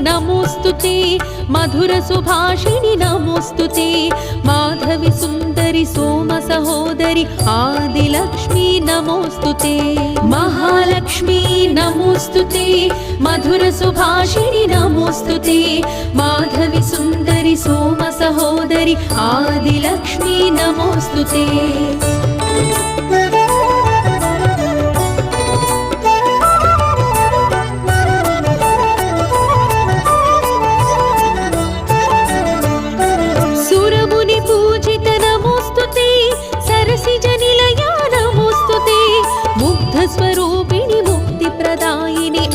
नमोस्तुते मधुर सुभाषिणि नमोस्तुते माधवी सुंदरी सोम सहोदरी आदिलक्ष्मी नमोस्तुते महालक्ष्मी नमोस्तुते मधुर सुभाषिणि नमोस्तुते माधवी सुंदरी सोम सहोदरी आदिलक्ष्मी नमोस्तुते स्वरूपिणी मुक्तिप्रदायिनी